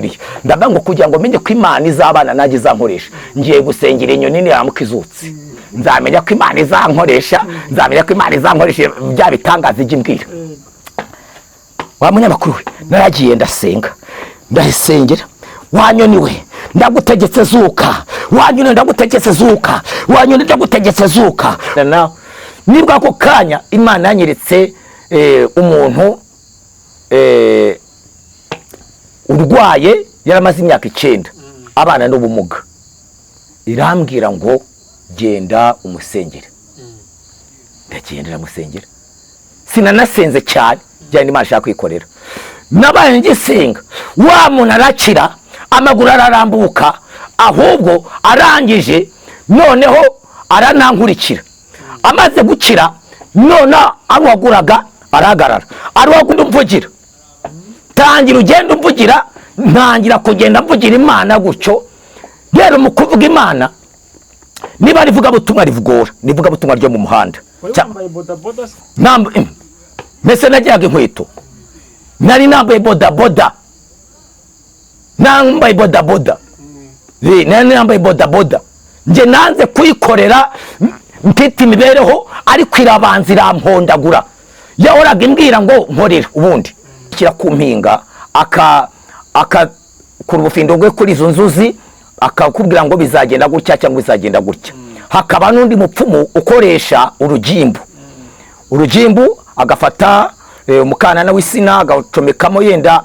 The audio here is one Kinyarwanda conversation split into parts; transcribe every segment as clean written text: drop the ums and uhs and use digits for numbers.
Bibiliya ndavuga ngo kugira ngo menye ko Imana izabana nanjye izankoresha ngiye gusengera inyoni niramuka izutse nzamenya ko Imana izankoresha nzamenya ko Imana izankoresha bya bitangaza igimbwira wa munyamakuru naragiye ndasenga ndasengera wanyoni we ndagutegetse zuka wanyoni ndagutegetse zuka wanyoni ndagutegetse zuka nibwa ko kanya Imana yanyeretse umuntu urwaye yaramaze imyaka 9 abana n'ubumuga irambwira ngo genda umusengere ndagendera musengera sinanasenze cyane byari Imana ishaka kwikorera nabaye ngisenga wa muntu arakira amaguru ararambuka ahubwo arangije noneho aranankurikira amaze gukira none arwaguraga arahagarara arwagunda umvugira tangira ugenda umvugira ntangira kugenda mvugira Imana gutyo rero mu kuvuga Imana niba rivuga butumwa rivugora nivuga butumwa ryo mu muhanda nambaye mese najyaga inkweto nari nambaye bodaboda nambaye bodaboda nari nambaye bodaboda nje nanze kuyikorera mfite imibereho ariko irabanza irampondagura yahoraga imbwira ngo nkorera ubundi kira kumpinga aka kuri ubufindo bwe kuri izo nzuzi akakubwira ngo bizagenda gutya cyangwa bizagenda gutya hakaba n'undi mupfumu ukoresha urugimbu agafata umukanana w'isina agacomekamo yenda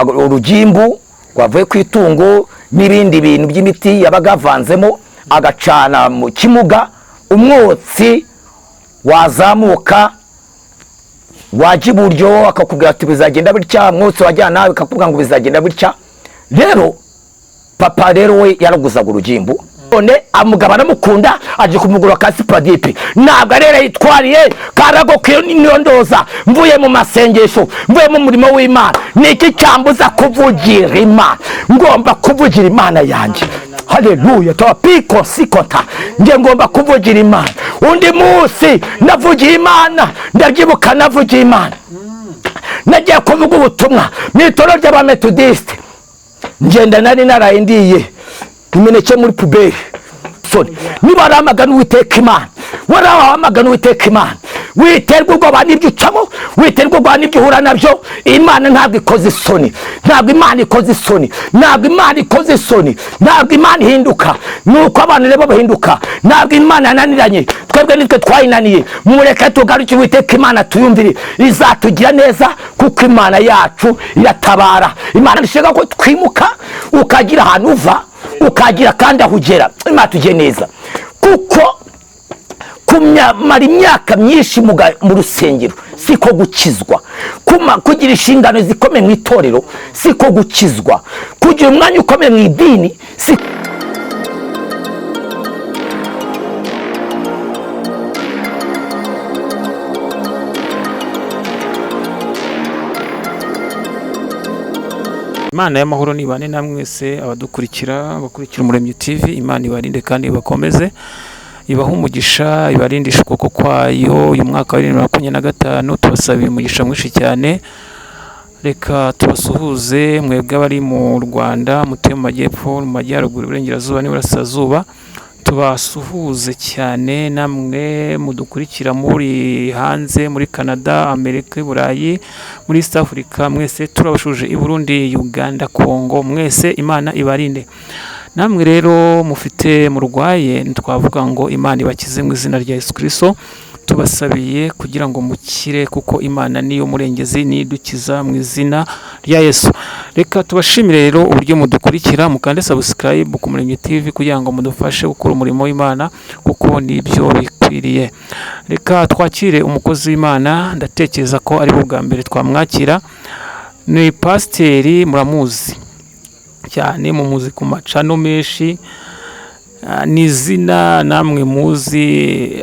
urugimbu rwavuye ku itungo n'ibindi bintu by'imiti yabagavanzemo agacana mu kimuga umwotsi wazamuka waje iburyo akakubwira ati bizagenda bitya mwotsi wajyana nawe akakubwira ngo bizagenda bitya rero papa rero we yaraguzaga urugimbu none amugaba namukunda aje kumugura ka Sipadipi ntabwo rero yitwariye karago kiyo n'indondoza mvuye mu masengesho mvuye mu murimo w'Imana niki cyambuza kuvugira Imana ngomba kuvugira Imana yanjye haleluya tawapiko sikota nje ngomba kuvugira Imana undi munsi navugira Imana ndabyibuka navugira Imana nagiye kuvuga ubutumwa n'itoro ry'abametodiste ngenda nari narayendiye imineke muri puberi soni niba ramagana Uwiteka Imana warahamagana Uwiteka Imana witerwa ubwoba n'ibyo ucamo witerwa ubwoba n'ibyo uhura nabyo Imana ntabwo ikoze isoni ntabwo Imana ikoze isoni ntabwo Imana ikoze isoni ntabwo Imana ihinduka nuko abantu rebo bahinduka ntabwo Imana yananiranye twebwe nitwe twayinaniye mureke tugaruke Uwiteka Imana tuyumvire izatugira neza kuko Imana yacu iratabara Imana ishaka ko twimuka ukagira ahantu uva ukagira kandi ahugera Imana tugiye neza kuko kumara imyaka myinshi mu rusengero siko gukizwa kugira inshingano zikomeye mu itorero siko gukizwa kugira umwanya ukomeye mu idini Imana y'amahoro nibane namwe mwese abadukurikira Umuremyi TV Imana ibarinde kandi bakomeze ibaha umugisha ibarindisha ukuboko kwayo uyu mwaka wa 2025 tubasabira umugisha mwinshi cyane reka tubasuhuze mwebwe bari mu Rwanda mutuye mu majyepfo mu majyaruguru iburengerazuba n'iburasirazuba tubasuhuze cyane namwe mudukurikira muri hanze muri Canada Amerika Burayi muri East Africa mwese turabashuje i Burundi Uganda Kongo mwese Imana ibarinde namwe rero mufite murwaye ntitwavuga ngo Imana ibakize mu izina rya Yesu Kristo tubasabiye kugira ngo mukire kuko Imana niyo murengezi nidukiza mu izina rya Yesu reka tubashimire rero uburyo mudukurikira mukande subscribe ku Umuremyi TV kugira ngo mudufashe gukora umurimo w'Imana kuko nibyo bikwiriye reka twakire umukozi w'Imana ndatekereza ko ari bwa mbere twamwakira ni pasiteri muramuzi cyane mu muzi ku macano menshi nizina namwe muzi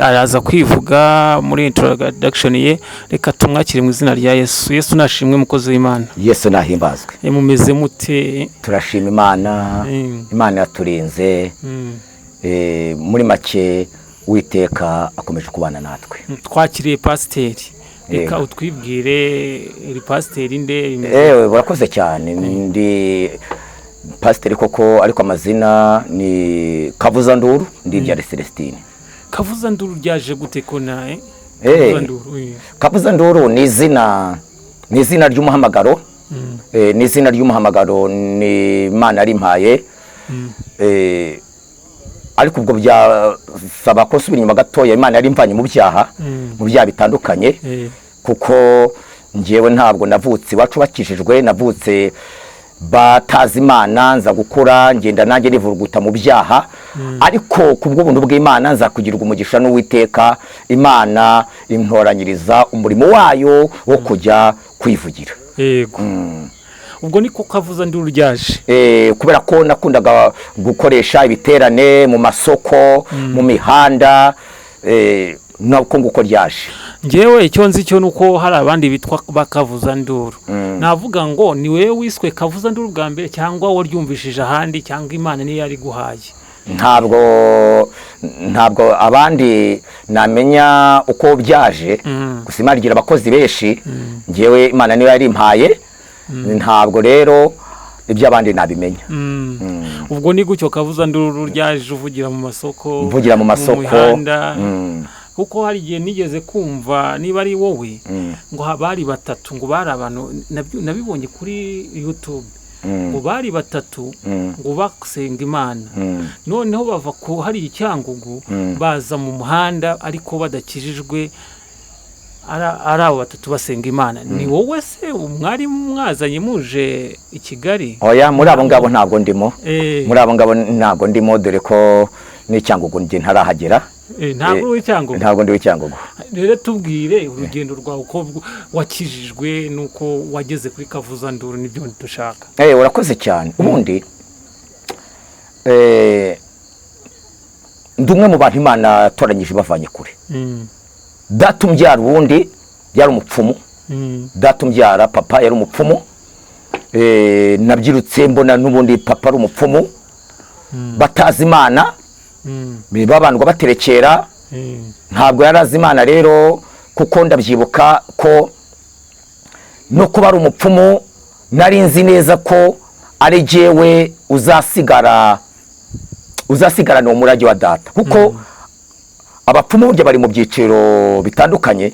araza kwivuga muri introduction ye reka tumwakire mu izina rya Yesu Yesu nashimwe mukozi w'Imana Yesu nahimbazwe mumeze mute turashima Imana Imana yaturinze muri make Uwiteka akomeje kubana natwe twakiriye pasiteri reka utwibwire iri pasiteri nde barakoze cyane pasiteri koko, ariko amazina ni Kavuzanduru Ndibyare Celestine. Kavuzanduru ryaje gute ko nae? Kavuzanduru ni izina ry'umuhamagaro. Ni izina ry'umuhamagaro ni Imana rimpaye. Ariko ubwo byasaba ko subira inyuma gatoya, Imana yari imvanye mu byaha bitandukanye, kuko ngewe ntabwo navutse iwacu bakishijwe, navutse batazi Imana, nza gukura ngenda nanjye nivuruguta mu byaha, ariko kubwo buntu bw'Imana nza kugirirwa umugisha n'Uwiteka, Imana intoranyiriza umurimo wayo wo kujya kwivugira. Yego. Ubwo niko Kavuzanduru ryaje. Kubera ko nakundaga gukoresha ibiterane mu masoko, mu mihanda, nako nguko ryaje. Ngewe icyo nzi cyo nuko hari abandi bitwa Bakavuzanduru. Navuga ngo ni wewe wiswe Kavuzanduru bwa mbere, cyangwa waryumvishije ahandi, cyangwa Imana niyo yari guhaye? Ntabwo abandi namenya uko byaje, gusa Imana igira abakozi benshi, ngewe Imana niyo yari impaye, ntabwo rero iby'abandi nabimenya. Ubwo ni gutyo Kavuzanduru ryaje uvugira mu masoko, mu mihanda. Kuko hari igihe nigeze kumva niba ari wowe ngo bari batatu, ngo bari abantu nabibonye kuri YouTube, ngo bari batatu ngo basenga Imana, noneho bava ku hari icyangugu baza mu muhanda ariko badakijijwe, ari abo batatu basenga Imana. Ni wowe se mwari mwazanye muje i Kigali? Oya, muri abo ngabo ntabwo ndimo. Muri abo ngabo ntabwo ndimo, dore ko n'icyangugu nge ntarahagera. Ntabwo ndi w'icyangugu. Rero tubwire urugendo rwawe uko wakijijwe nuko wageze kuri Kavuzanduru, nibyo dushaka. Urakoze cyane. Ubundi ndumwe mu bantu Imana yatoranyije bavanye kure. Data umbyara ubundi yari umupfumu. Data umbyara papa yari umupfumu. Nabyirutse mbona n'ubundi papa ari umupfumu. Batazi Imana, babandwa baterekera, ntabwo yarazi Imana rero, kuko ndabyibuka ko no kuba ari umupfumu nari nzi neza ko ari jewe uzasigara ni umurage wa data, kuko abapfumu burya bari mu byiciro bitandukanye,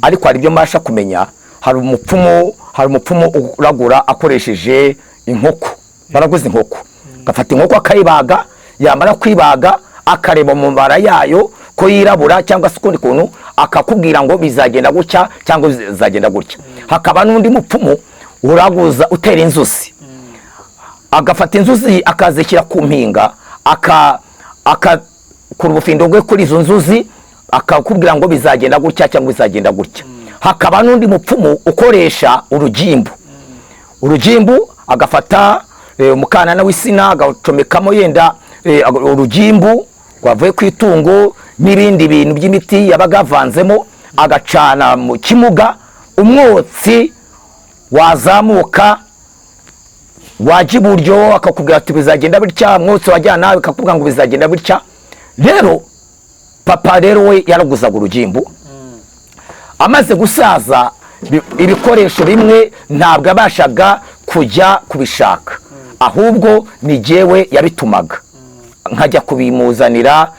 ariko hari ibyo mbasha kumenya. Hari umupfumu uragura akoresheje inkoko, baraguze inkoko, gafata inkoko akayibaga, yamara kwibaga akareba mu mbara yayo ko yirabura cyangwa se ukundi kuntu, akakubwira ngo bizagenda gutya cyangwa bizagenda gutya. Hakaba n'undi mupfumu uraguza utera inzuzi, agafata inzuzi akazishyira ku mpinga, akakura ubufindo bwe kuri izo nzuzi, akakubwira ngo bizagenda gutya cyangwa bizagenda gutya. Hakaba n'undi mupfumu ukoresha urugimbu, agafata umukanana w'isina agacomekamo yenda urugimbu rwavuye ku itungo n'ibindi bintu by'imiti yabaga avanzemo, agacana mu kimuga, umwotsi wazamuka wajya iburyo akakubwira ati bizagenda bitya, umwotsi wajyana nawe akakubwira ngo bizagenda bitya. Rero papa rero we yaraguzaga urugimbu, amaze gusaza ibikoresho bimwe ntabwo abashaga kujya kubishaka, ahubwo ni jewe yabitumaga nkajya kubimuzanira.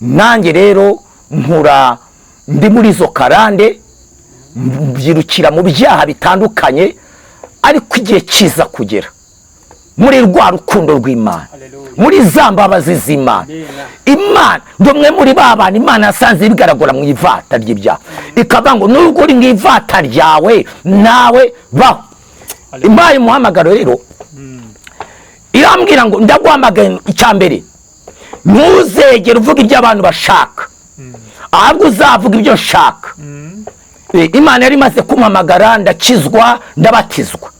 Nanjye rero nkura ndi muri izo karande, byirukira mu byaha bitandukanye, ariko igihe kiza kugera muri rwa rukundo rw'Imana, muri za mbabazi z'Imana. Imana ndomwe muri babana Imana yasanze bigaragara mu ivata ry'ibyaha, ikavuga ngo nubwo uri mu ivata ryawe nawe baho. Imana imuhamagaro rero irambwira ngo ndaguhamagaye, icyambere ntuzegere uvuga ibyo abantu bashaka, ahubwo uzavuga ibyo nshaka. Imana yari imaze kumpamagara, ndakizwa, ndabatizwa,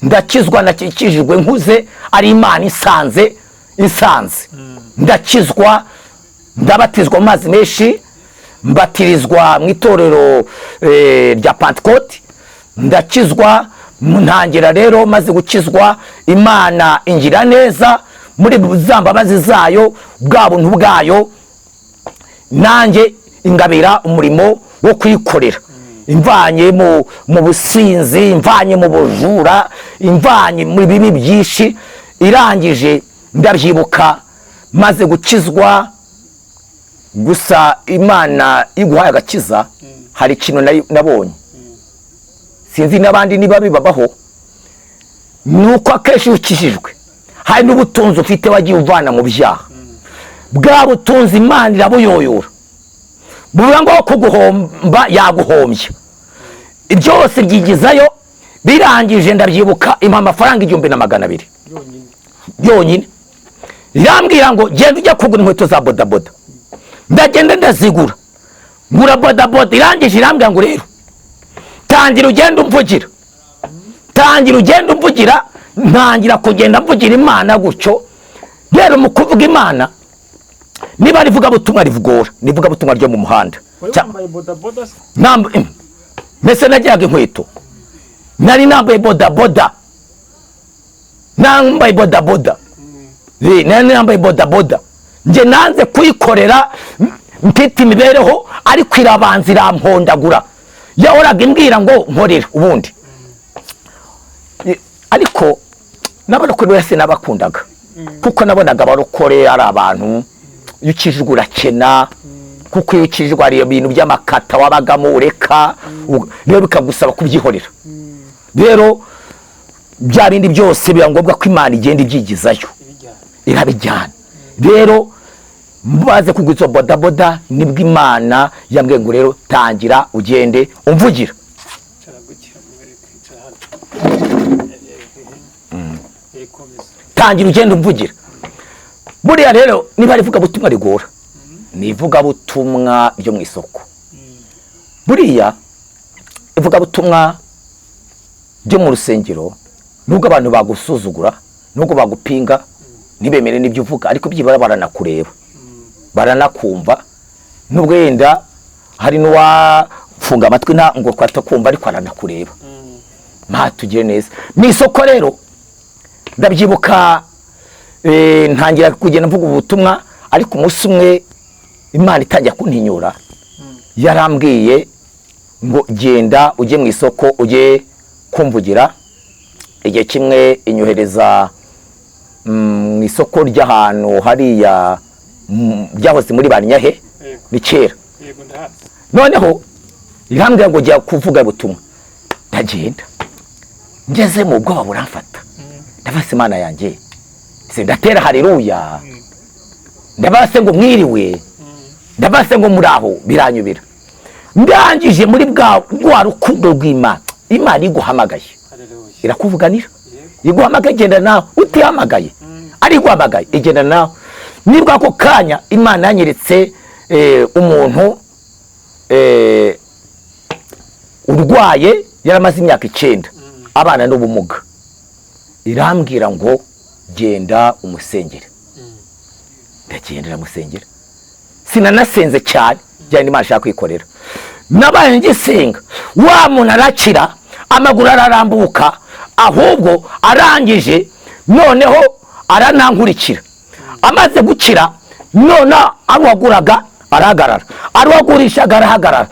ndakizwa, nakijijwe nkuze, ari Imana insanze, ndakizwa, ndabatizwa mu mazi menshi, mbatirizwa mu itorero rya Pentecote, ndakizwa. Ntangira rero maze gukizwa, Imana ingira neza muri za mbabazi zayo, bwa buntu bwayo, nanjye ingabira umurimo wo kwikorera, imvanye mu businzi, imvanye mu bujura, imvanye mu bibi byinshi, irangije ndabyibuka maze gukizwa gusa Imana iguhaye agakiza hari ikintu nabonye sinzi n'abandi niba bibabaho nuko akenshi ukijijwe hari n'ubutunzi ufite wagiye uvana mu byaha bwa butunzi Imana irabuyoyora buvuga ngo kuguhomba yaguhombya byose byigizayo birangije ndabyibuka impa amafaranga 1200 yonyine irambwira ngo genda ujya kugura inkweto za bodaboda ndagenda ndazigura ngura bodaboda irangije irambwira ngo rero tangira ugenda umvugira ntangira kugenda mvugira Imana gutyo rero mu kuvuga Imana niba rivuga butumwa rivugora nivuga butumwa ryo mu muhanda mese najyaga inkweto nari nambaye bodaboda nari nambaye bodaboda nje nanze kuyikorera mfite imibereho ariko irabanza irampondagura yahoraga imbwira ngo nkorera ubundi ariko n'abarokore wese nabakundaga kuko nabonaga abarokore ari abantu ukijijwe urakena kuko iyo ukijijwe ari ibintu by'amakata wabagamo ureka rero bikagusaba kubyihorera rero bya bindi byose biba ngombwa ko Imana igenda ibyigizayo irabijyana rero mbaze kugwiza bodaboda nibwo Imana yambwiye ngo rero tangira ugende umvugira tangira ugende umvugira buriya rero niba rivuga butumwa rigora nivuga butumwa byo mu isoko buriya ivuga butumwa byo mu rusengero nubwo abantu bagusuzugura nubwo bagupinga ntibemere n'ibyo uvuga ariko byibara baranakureba baranakumva nubwo yenda hari n'uwafunga amatwi ngo twatakumva ariko aranakureba tugire neza mu isoko rero ndabyibuka ntangira kugenda mvuga ubutumwa ariko umunsi umwe Imana itangira kuntinyura yarambwiye ngo genda ujye mu isoko ujye kumvugira igihe kimwe inyohereza mu isoko ry'ahantu hariya byahoze muri Banyahe ni kera noneho irambwira ngo jya kuvuga ubutumwa ndagenda ngeze mu bwoba buramfata ndabase Imana yanjye ndatera haleluya ndabase ngo mwiriwe ndabase ngo muraho biranyubira ndangije muri bwa rukundo rw'Imana Imana iguhamagaye irakuvuganira iguhamagaye genda nawe utihamagaye ari guhamagaye igenda nawe nibwo ako kanya Imana yanyeretse umuntu urwaye yaramaze imyaka 9 abana n'ubumuga irambwira ngo genda umusengere ndagendera musengera sinanasenze cyane byari Imana ishaka kwikorera nabaye ngisenga wa muntu arakira amaguru ararambuka ahubwo arangije noneho aranankurikira amaze gukira none arwaguraga arahagarara arwagurishaga arahagarara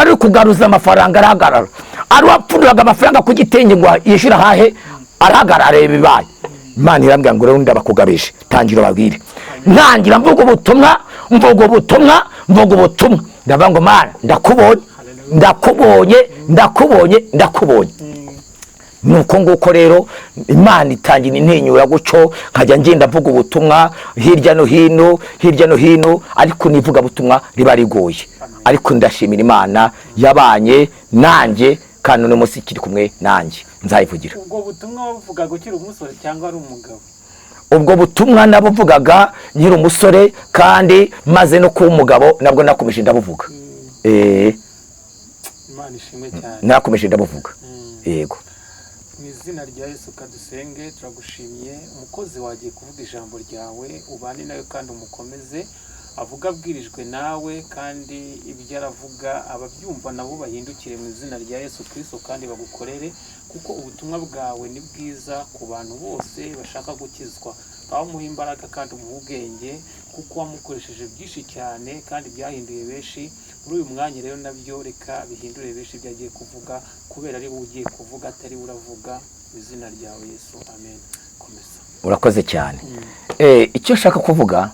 ari kugaruza amafaranga arahagarara arwapfunduraga amafaranga ku gitenge ngo yishira hahe arahagarara bibaye Imana irambwira ngo rero ndabakugabije tangira babwire ntangira mvuga ubutumwa ndavuga ngo Mana ndakubonye nuko nguko rero Imana itangira intinyura gucyo nkajya ngenda mvuga ubutumwa hirya no hino ariko nivuga butumwa riba rigoye ariko ndashimira Imana yabanye nanjye kandi no munsi kiri kumwe nanjye nzayivugira ubwo butumwa bavuga gukira umusore cyangwa ari umugabo ubwo butumwa nabuvugaga nyiri umusore kandi maze no kuba umugabo nabwo nakomeje ndabuvuga Imana ishimwe cyane nakomeje ndabuvuga yego mu izina rya Yesu kadusenge turagushimiye umukozi wagiye kuvuga ijambo ryawe ubane nawe kandi umukomeze avuga abwirijwe nawe kandi ibyo aravuga ababyumva nabo bahindukire mu izina rya Yesu Kristo kandi bagukorere kuko ubutumwa bwawe ni bwiza ku bantu bose bashaka gukizwa aho muha imbaraga kandi umuha ubwenge kuko wamukoresheje byinshi cyane kandi byahinduye benshi muri uyu mwanya rero nabyo reka bihindure benshi byagiye kuvuga kubera ari wowe ugiye kuvuga atari uravuga mu izina ryawe Yesu amen komeza urakoze cyane. Icyo nshaka kuvuga,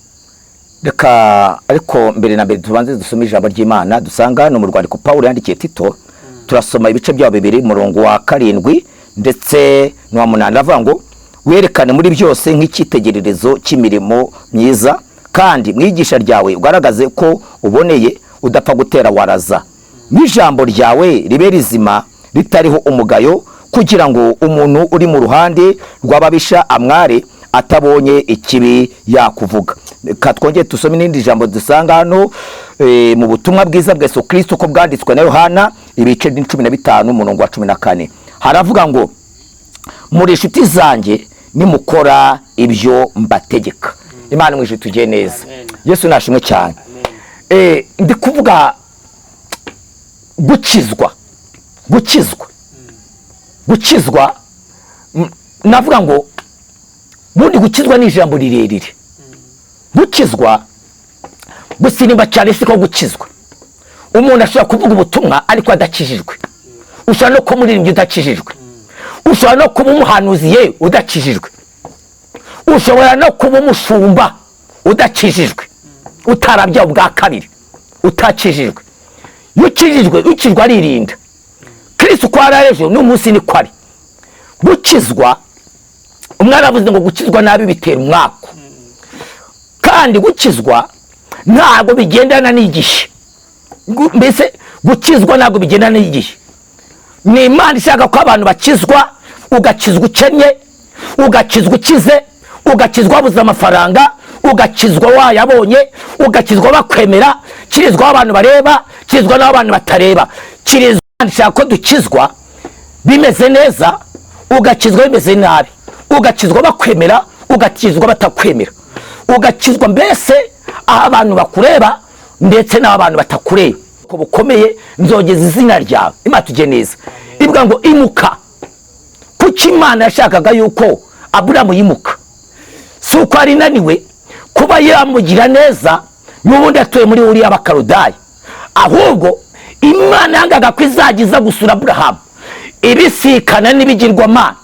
reka ariko mbere na mbere tubanze dusome ijambo ry'Imana dusanga hano mu rwandiko Pawulo yandikiye Tito. Turasoma ibice byabo 2 murongo wa 7 ndetse n'uwa 8, avuga ngo werekane muri byose nk'icyitegererezo cy'imirimo myiza, kandi mwigisha ryawe ugaragaze ko uboneye, udapfa gutera waraza, n'ijambo ryawe ribe rizima ritariho umugayo, kugira ngo umuntu uri mu ruhande rw'ababisha amware atabonye ikibi yakuvuga. Katwongeye tusome n'indi jambo dusanga hano mu butumwa bwiza bwa Yesu Kristo ko bwanditswe na Yohana ibice 15 umurongo wa 14. Haravuga ngo muri inshuti zanjye nimukora ibyo mbategeka. Imana mwishe tugiye neza. Yesu nashimwe cyane. Ndi kuvuga gukizwa navuga ngo bundi gukizwa ni ijambo rirerire. Gukizwa gusinimba cyane siko gukizwa. Umuntu ashobora kuvuga ubutumwa ariko adakijijwe. Ushobora no kumuririmbira udakijijwe. Ushobora no kuba umuhanuzi ye udakijijwe. Ushobora no kuba umushumba udakijijwe, utarabya ubwa kabiri, utakijijwe. Ukijijwe aririnda. Kristo ko ararejo n'umunsi ni kwari. Gukizwa, umwana avuze ngo gukizwa nabi bitera umwako. Kandi gukizwa ntabwo bigendana n'igihe. Mbese gukizwa ntabwo bigendana n'igihe. Ni Imana ishaka ko abantu bakizwa, ugakizwa ukennye, ugakizwa ukize, ugakizwa wabuze amafaranga, ugakizwa wayabonye, ugakizwa bakwemera, kirizwa abantu bareba, kirizwa n'abantu batareba. Kirizwa ishaka ko dukizwa bimeze neza, ugakizwa bimeze nabi, ugakizwa bakwemera, ugakizwa batakwemera, ugakizwa mbese aho abantu bakureba ndetse n'abantu batakureba. Ko bukomeye nzogeza izina ryawe. Imana tujye neza. Ivuga ngo imuka. Kuki Imana yashakaga yuko Aburahamu yimuka? Si uko ari naniwe kuba yamugira neza n'ubundi atuye muri Uriya Bakaludayi, ahubwo Imana yangaga ko izagiza gusura Aburahamu ibisikana n'ibigirwamana.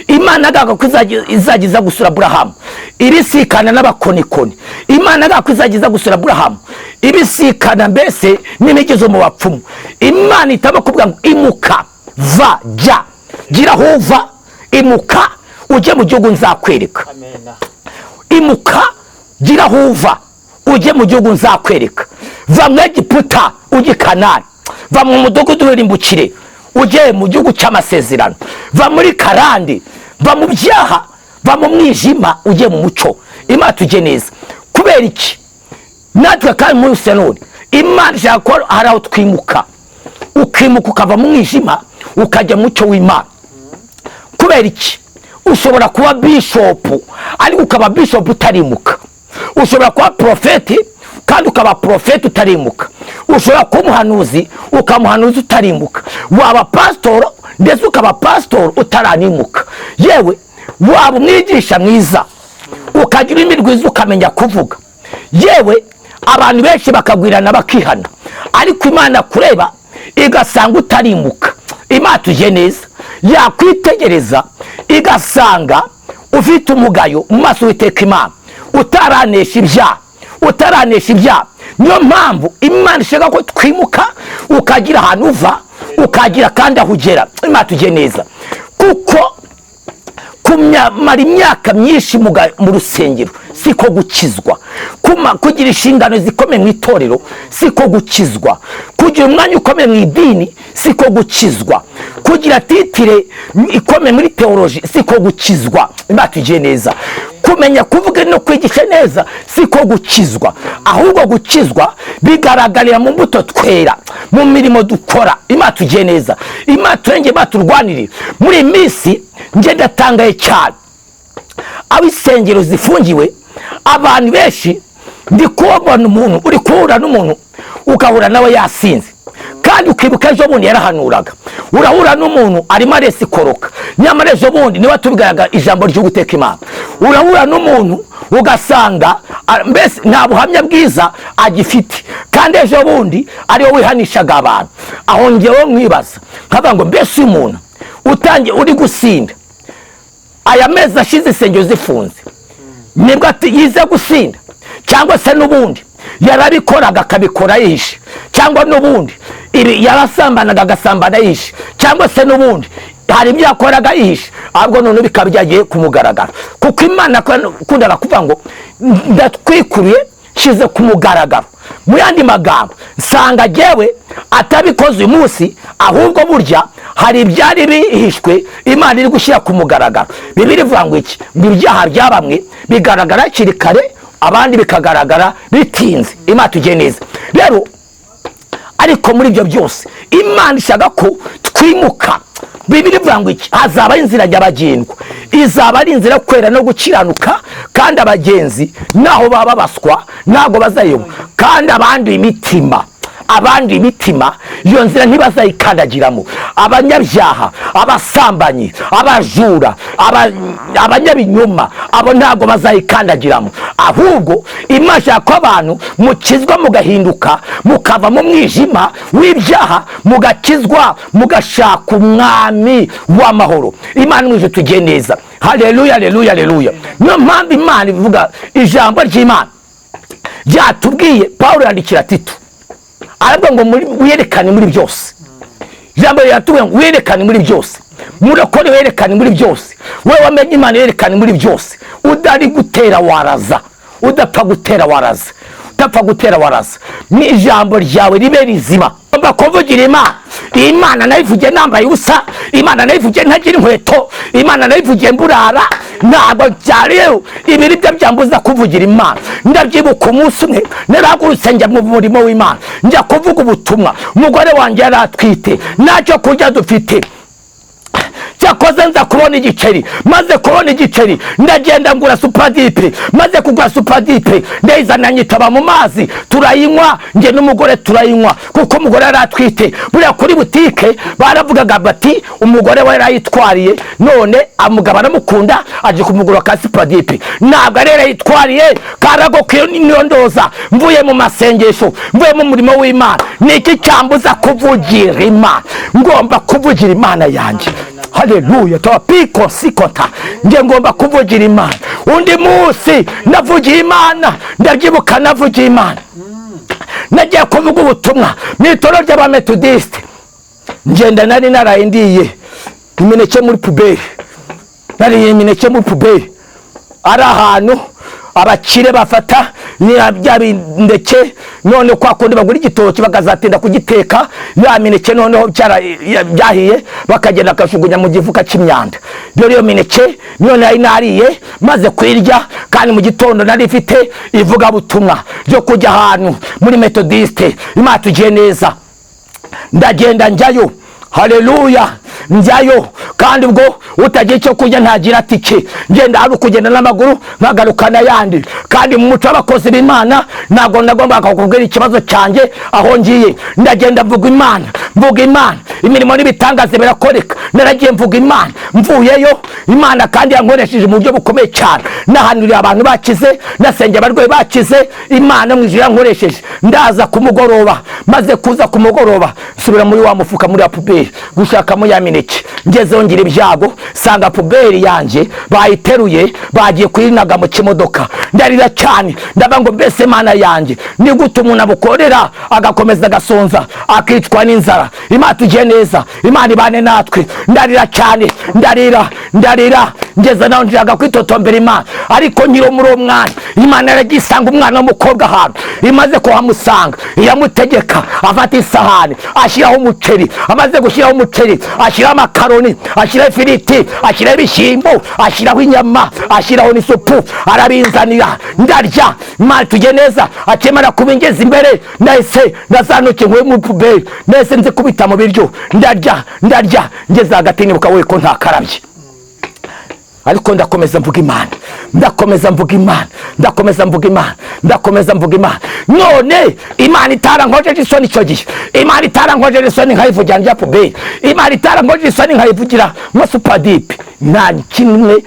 Imana yangaga ko izagiza gusura Aburahamu ibisikana n'abakonikoni. Imana yangaga ko izagiza gusura Aburahamu ibisikana mbese n'imigezo mu bapfumu. Imana itaba kuvuga ngo imuka, va, jya, gira hova, imuka ujye mu gihugu nzakwereka. Imuka, gira hova, ujye mu gihugu nzakwereka. Va mu Egiputa ujye Kanani. Va mu mudugudu w'irimbukire ujye mu gihugu cy'amasezerano. Va muri karande, va mu byaha, va mu mwijima ujye mu mucyo. Imana tujye neza. Kubera iki? Natwe kandi muri Senori Imana ishaka ko hari aho twimuka, ukimuka ukava mu mwijima ukajya mu mucyo w'Imana. Kubera iki? Ushobora kuba bishopu ariko ukaba bishopu utarimuka. Ushobora kuba profeti kandi ukaba profeti utarimuka. Ushobora kuba umuhanuzi ukamuhanuzi utarimuka. Waba pastor ndetse ukaba pastor utaranimuka. Yewe waba umwigisha mwiza ukagira imirwiza ukamenya kuvuga. Yewe abantu benshi bakagwirana bakihana, ariko Imana kureba igasanga utarimuka. Imana tujye neza. Yakwitegereza igasanga ufite umugayo mu maso witeka Imana, utaranesha ibyaha. Niyo mpamvu Imana ishaka ko twimuka ukagira ahantu uva, ukagira kandi aho ugera. Imana tujye neza. Kuko kumara imyaka myinshi mu rusengero siko gukizwa. Kugira inshingano zikomeye mu itorero siko gukizwa. Kugira umwanya ukomeye mu idini siko gukizwa. Kugira titire ikomeye muri teoloji siko gukizwa. Imana tujye neza. Kumenya kuvuga no kwigisha neza siko gukizwa. Ahubwo gukizwa bigaragarira mu mbuto twera, mu mirimo dukora. Imana tujye neza. Imana turenge baturwanirira. Muri minsi nje ndatangaye cyane abo isengero zifungiwe. Abantu benshi ndi kubona umuntu uri kuhura n'umuntu ukahura nawe yasinze, kandi ukibuka ejo bundi yarahanuraga. Urahura n'umuntu arimo aresikoroka, nyamara ejo bundi niba tubigaragara ijambo ry'uguteka Imana. Urahura n'umuntu ugasanga mbese nta buhamya bwiza agifite, kandi ejo bundi ariwe wihanishaga abantu. Aho ngewe mwibaza nkavuga ngo mbese umuntu utangiye uri gusinda aya mezi ashize insengero zifunze, nibwo ati yize gusinda, cyangwa se n'ubundi yarabikoraga akabikora yishe, cyangwa n'ubundi yarasambanaga agasambana yishe, cyangwa se n'ubundi hari ibyo yakoraga yishe, ahubwo none bikaba byagiye kumugaragara. Kuko Imana kundaga kuvuga ngo ndatwikuruye shize ku mugaragaro. Mu yandi magambo nsanga jyewe atabikoze uyu munsi, ahubwo burya hari ibyari bihishwe Imana iri gushyira ku mugaragaro. Bibiri ivuga ngo iki? Ngo ibyaha bya bamwe bigaragara hakiri kare, abandi bikagaragara bitinze. Imana tujye neza rero. Ariko muri ibyo byose Imana ishaka ko twimuka. Bibiri ivuga ngo iki? Hazaba inzira nyabagendwa, izaba ari inzira kwera no gukiranuka, kandi abagenzi naho baba baswa ntago bazayoba. Kandi abandi imitima iyo nzira ntibazayikandagiramo. Abanyabyaha, abasambanyi, abajura, abanyabinyoma, abo ntago bazayikandagiramo. Ahubwo Imana ishaka ko abantu mukizwa, mugahinduka, mukava mu mwijima w'ibyaha, mugakizwa, mugashaka umwami w'amahoro. Imana mwije tujye neza. Haleluya, haleluya, haleluya. Niyo mpamvu Imana ivuga ijambo ry'Imana ryatubwiye. Pawulo yandikira Tito aravuga ngo wiyerekane muri byose. Ijambo ryatubwiye ngo wiyerekane muri byose, murakore wiyerekane muri byose, wowe wamenye Imana yerekane muri byose, udari gutera waraza, udapfa gutera waraza, utapfa gutera waraza. Ni ijambo ryawe ribe rizima. Ngomba kuvugira Imana. Imana nayivugiye nambaye ubusa, Imana nayivugiye ntagira inkweto, Imana nayivugiye mburara. Ntabwo byariho ibiri byo byambuza kuvugira Imana. Ndabyibuka umunsi umwe naragurutse njya mu murimo w'Imana, njya kuvuga ubutumwa. Umugore wanjye yari atwite, ntacyo kurya dufite. Cyakoze nza kubona igiceri, maze kubona igiceri ndagenda ngura supadipe, maze kugura supadipe ndayizana nyitaba mu mazi turayinywa, nge n'umugore turayinywa. Kuko umugore yari atwite. Buriya kuri butike baravugaga bati umugore we yarayitwariye, none amugabo aramukunda aje kumugura ka supadipe. Ntabwo ari yarayitwariye, karago kiyo niyo ndoza. Mvuye mu masengesho, mvuye mu murimo w'Imana, niki cyambuza kuvugira Imana? Ngomba kuvugira Imana yanjye. Haleluya, tawapiko sikota. Nge ngomba kuvugira Imana. Undi munsi navugira Imana, ndabyibuka navugira Imana. Nagiye kuvuga ubutumwa mu itorero ry'Abametodiste. Ngenda nari narayindiye imineke muri puberi, nariye imineke muri puberi. Ari ahantu abakire bafata bya bindeke, none kwa kundi bagura igitoki bakazatinda kugiteka, ya mineke noneho byahiye bakagenda akashugunya mu gifuka cy'imyanda. Rero iyo mineke none ari nariye, maze kwirya, kandi mu gitondo nari ifite ivuga butumwa ryo kujya ahantu muri Metodiste. Imana tugiye neza, ndagenda njyayo. Haleluya, njyayo. Kandi ubwo utagiye icyo kurya ntagira tike, ngenda ari kugenda n'amaguru nkagarukana yandi. Kandi mu muco w'abakozi b'Imana ntabwo nagombaga kukubwira ikibazo cyanjye aho ngiye. Ndagenda mvuga Imana, mvuga Imana, imirimo n'ibitangaza birakoreka. Naragiye mvuga Imana, mvuyeyo Imana kandi yankoresheje mu buryo bukomeye cyane. Nahanuriye abantu bakize, nasengeye abarwayi bakize, Imana mu ijuru yankoresheje. Ndaza ku mugoroba, maze kuza ku mugoroba subira muri wa mufuka muri ya puberi gushakamo ya mineke. Ngezeho ngira ibyago, sanga puberi yanjye bayiteruye, bagiye kuyinaga mu kimodoka. Ndarira cyane, ndaba ngo mbese Mana yanjye ni gute umuntu abukorera agakomeza agasonza akicwa n'inzara? Imana tugiye neza, Imana ibane natwe. Ndarira cyane, ndarira ngeze naho nshaka kwitotombera Imana. Ariko nyiro muri uwo mwanya Imana yaragisanga umwana w'umukobwa ahantu, imaze kuhamusanga iramutegeka afata isahani ashyiraho umuceri. Amaze gushyiraho umuceri ashyiraho amakaroni, ashyiraho ifiriti, ashyiraho ibishyimbo, ashyiraho inyama, ashyiraho n'isupu, arabinzanira. Ndarya. Imana tugiye neza. Akemara kubingeza imbere, nahise ndazanuke nkuye mu puberi, nahise nzi kubita mu biryo. Ndarya ngeze hagati nibuka we ko ntakarabye. Ariko ndakomeza mvuga Imana, ndakomeza mvuga Imana. None Imana itarankojeje isoni icyo gihe, Imana itarankojeje isoni nkayivugira njya puberi, Imana itarankojeje isoni nkayivugira nka supadipe. Nta kimwe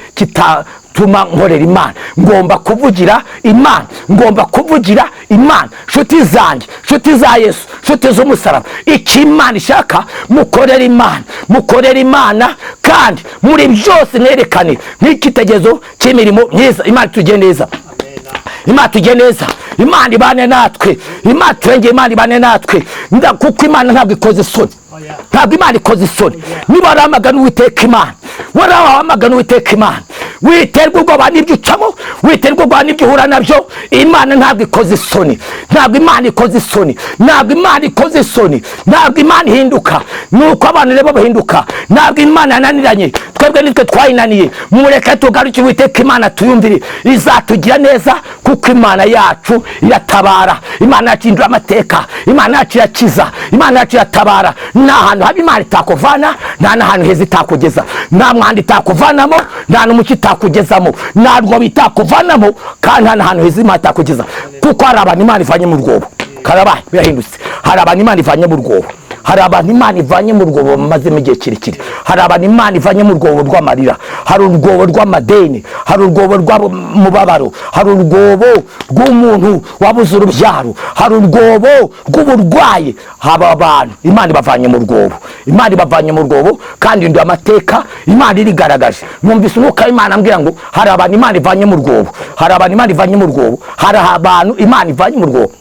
tuma nkorera Imana, ngomba kuvugira Imana, ngomba kuvugira Imana. Nshuti zanjye, nshuti za Yesu, nshuti z'umusaraba, icyo Imana ishaka mukorera Imana, mukorera Imana, kandi muri byose mwerekane nk'ikitegerezo cy'imirimo myiza. Imana tujye neza, Imana tujye neza, Imana ibane natwe, Imana turengeye, Imana ibane natwe, kuko Imana ntabwo ikoze isoni, ntabwo Imana ikoze isoni. Niba waramagana Uwiteka Imana, waramagana Uwiteka Imana, witerwa ubwoba n'ibyo ucamo, witerwa ubwoba n'ibyo uhura nabyo, Imana ntabwo ikoze isoni, ntabwo Imana ikoze isoni, ntabwo Imana ikoze isoni, ntabwo Imana ihinduka. Nuko abantu rero bahinduka, ntabwo Imana yananiranye, twebwe nitwe twayinaniye. Mureke tugaruke Uwiteka Imana tuyumvire, izatugira neza, kuko Imana yacu iratabara, Imana yacu ihindura amateka, Imana yacu irakiza, Imana yacu iratabara. Nta hantu haba Imana itakuvana, nta n'ahantu heza itakugeza, nta mwanda itakuvanamo, nta n'umucyo itakugezamo, nta rwobo itakuvanamo, kandi nta n'ahantu heza Imana itakugeza. Kuko hari abantu Imana ivanye mu rwobo, karabaye birahindutse. Hari abantu Imana ivanye mu rwobo, hari abantu Imana ivanye mu rwobo bamazemo igihe kirekire, hari abantu Imana ivanye mu rwobo rw'amarira, hari urwobo rw'amadeni, hari urwobo rw'umubabaro, hari urwobo rw'umuntu wabuze urubyaro, hari urwobo rw'uburwayi. Haba abantu Imana ibavanye mu rwobo, Imana ibavanye mu rwobo, kandi ndio amateka Imana irigaragaje. Numvise umwuka w'Imana ambwira ngo hari abantu Imana ivanye mu rwobo, hari abantu Imana ivanye mu rwobo, hari abantu Imana ivanye mu rwobo.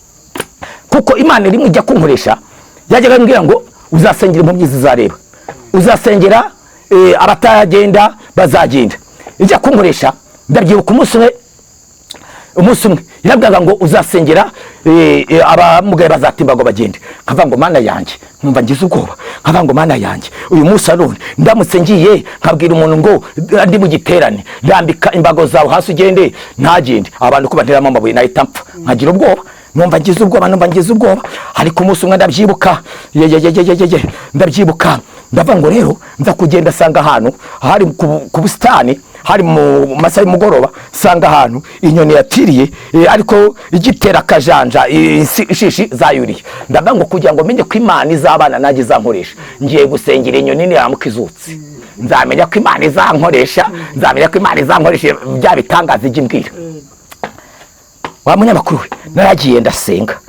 Kuko Imana rimwe ijya kunkoresha, yajyaga ambwira ngo uzasengera impumyi zizareba, uzasengera abatagenda bazagenda. Ijya kunkoresha, ndabyibuka umunsi umwe yarabwaga ngo uzasengera abamugaye bazatimba ngo bagende. Nkavuga ngo Mana yanjye, nkumva ngize ubwoba, nkavuga ngo Mana yanjye, uyu munsi arone ndamutse ngiye nkabwira umuntu ngo ndi mu giterane, rambika imbago zawe hasi ugende, ntagende, abantu ko banteramo amabuye nahita mpfa, nkagira ubwoba, numva ngize ubwoba, numva ngize ubwoba. Ariko umunsi umwe ndabyibuka, ndabyibuka, ndavuga ngo rero nza kugenda asanga ahantu hari ku busitani, hari mu masaha y'umugoroba, sanga ahantu inyoni yatiriye, ariko igitera akajanja, ishishi zayuriye. Ndavuga ngo kugira ngo menye ko Imana izabana nanjye izankoresha, ngiye gusengera inyoni niramuka izutse, nzamenya ko Imana izankoresha, nzamenya ko Imana izankoresha bya bitangaza igimbwira. Wa munyamakuru we, naragiye ndasenga,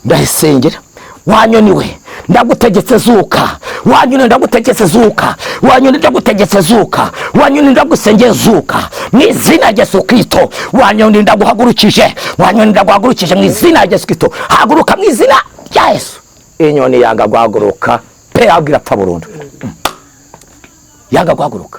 ndasengera. Wanyoni we, ndagutegetse zuka, wanyoni ndagutegetse zuka, wanyoni ndagutegetse zuka, wanyoni ndagusengeye zuka mu izina rya Yesu Kristo. Wanyoni ndaguhagurukije, wanyoni ndaguhagurukije mu izina rya Yesu Kristo. Haguruka mu izina rya Yesu. Inyoni yanga guhaguruka pe, abwira apfa burundu, yanga guhaguruka.